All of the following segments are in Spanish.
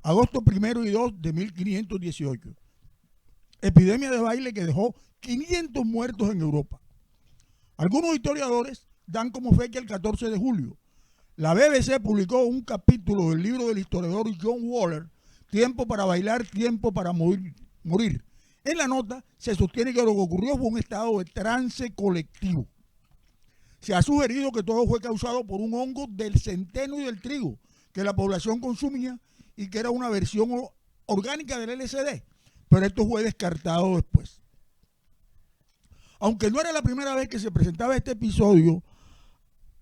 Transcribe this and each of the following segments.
agosto 1 y 2 de 1518. Epidemia de baile que dejó 500 muertos en Europa. Algunos historiadores dan como fecha el 14 de julio. La BBC publicó un capítulo del libro del historiador John Waller, Tiempo para bailar, tiempo para morir. En la nota se sostiene que lo que ocurrió fue un estado de trance colectivo. Se ha sugerido que todo fue causado por un hongo del centeno y del trigo que la población consumía y que era una versión orgánica del LSD, pero esto fue descartado después. Aunque no era la primera vez que se presentaba este episodio,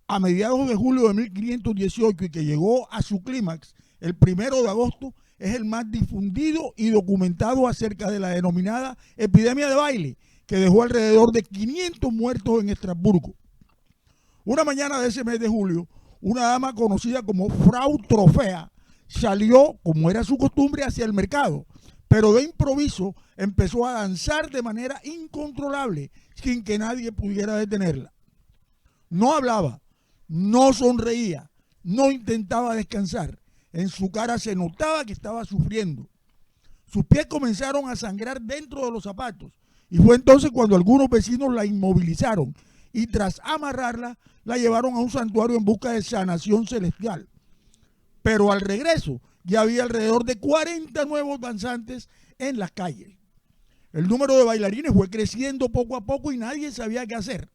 a mediados de julio de 1518 y que llegó a su clímax el 1 de agosto, es el más difundido y documentado acerca de la denominada epidemia de baile, que dejó alrededor de 500 muertos en Estrasburgo. Una mañana de ese mes de julio, una dama conocida como Frau Trofea salió, como era su costumbre, hacia el mercado, pero de improviso empezó a danzar de manera incontrolable, sin que nadie pudiera detenerla. No hablaba, no sonreía, no intentaba descansar. En su cara se notaba que estaba sufriendo. Sus pies comenzaron a sangrar dentro de los zapatos y fue entonces cuando algunos vecinos la inmovilizaron y tras amarrarla la llevaron a un santuario en busca de sanación celestial. Pero al regreso ya había alrededor de 40 nuevos danzantes en las calles. El número de bailarines fue creciendo poco a poco y nadie sabía qué hacer.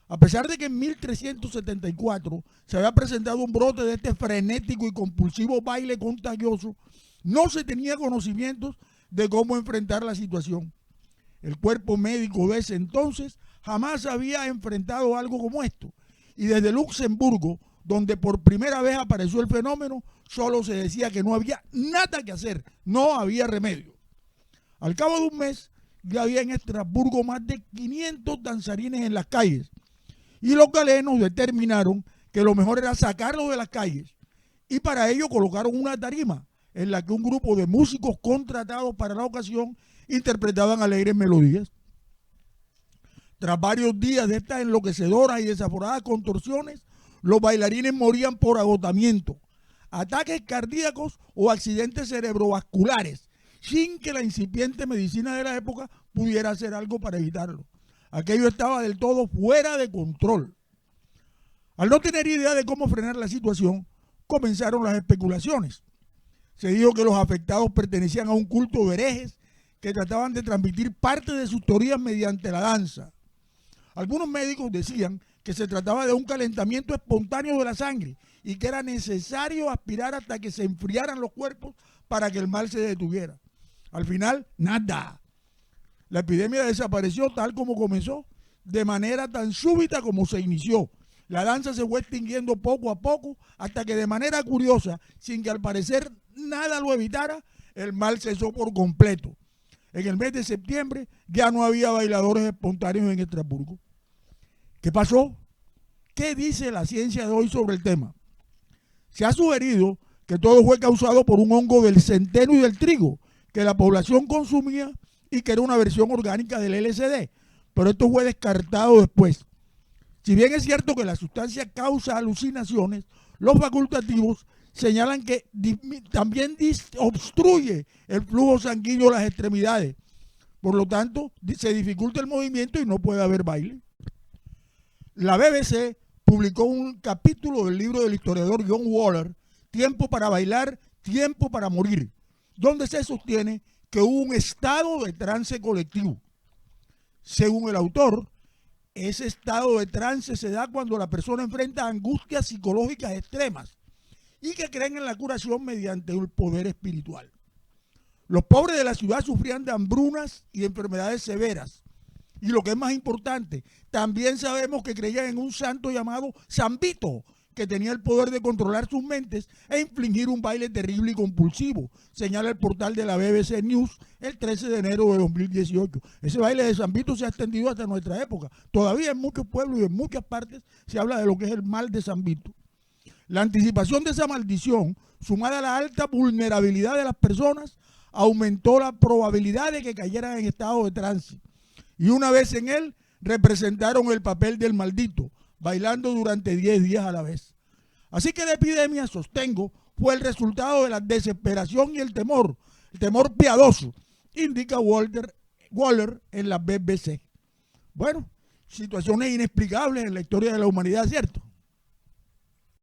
A pesar de que en 1374 se había presentado un brote de este frenético y compulsivo baile contagioso, no se tenía conocimientos de cómo enfrentar la situación. El cuerpo médico de ese entonces jamás había enfrentado algo como esto. Y desde Luxemburgo, donde por primera vez apareció el fenómeno, solo se decía que no había nada que hacer, no había remedio. Al cabo de un mes, ya había en Estrasburgo más de 500 danzarines en las calles. Y los galenos determinaron que lo mejor era sacarlos de las calles. Y para ello colocaron una tarima en la que un grupo de músicos contratados para la ocasión interpretaban alegres melodías. Tras varios días de estas enloquecedoras y desaforadas contorsiones, los bailarines morían por agotamiento, ataques cardíacos o accidentes cerebrovasculares, sin que la incipiente medicina de la época pudiera hacer algo para evitarlo. Aquello estaba del todo fuera de control. Al no tener idea de cómo frenar la situación, comenzaron las especulaciones. Se dijo que los afectados pertenecían a un culto de herejes que trataban de transmitir parte de sus teorías mediante la danza. Algunos médicos decían que se trataba de un calentamiento espontáneo de la sangre y que era necesario aspirar hasta que se enfriaran los cuerpos para que el mal se detuviera. Al final, nada. La epidemia desapareció tal como comenzó, de manera tan súbita como se inició. La danza se fue extinguiendo poco a poco hasta que de manera curiosa, sin que al parecer nada lo evitara, el mal cesó por completo. En el mes de septiembre ya no había bailadores espontáneos en Estrasburgo. ¿Qué pasó? ¿Qué dice la ciencia de hoy sobre el tema? Se ha sugerido que todo fue causado por un hongo del centeno y del trigo que la población consumía y que era una versión orgánica del LSD, pero esto fue descartado después. Si bien es cierto que la sustancia causa alucinaciones, los facultativos señalan que también obstruye el flujo sanguíneo a las extremidades. Por lo tanto, se dificulta el movimiento y no puede haber baile. La BBC publicó un capítulo del libro del historiador John Waller, Tiempo para bailar, tiempo para morir, donde se sostiene que hubo un estado de trance colectivo. Según el autor, ese estado de trance se da cuando la persona enfrenta angustias psicológicas extremas y que creen en la curación mediante el poder espiritual. Los pobres de la ciudad sufrían de hambrunas y enfermedades severas. Y lo que es más importante, también sabemos que creían en un santo llamado San Vito, que tenía el poder de controlar sus mentes e infligir un baile terrible y compulsivo, señala el portal de la BBC News el 13 de enero de 2018. Ese baile de San Vito se ha extendido hasta nuestra época. Todavía en muchos pueblos y en muchas partes se habla de lo que es el mal de San Vito. La anticipación de esa maldición, sumada a la alta vulnerabilidad de las personas, aumentó la probabilidad de que cayeran en estado de trance. Y una vez en él, representaron el papel del maldito, bailando durante 10 días a la vez. Así que la epidemia, sostengo, fue el resultado de la desesperación y el temor piadoso, indica Waller en la BBC. Bueno, situaciones inexplicables en la historia de la humanidad, ¿cierto?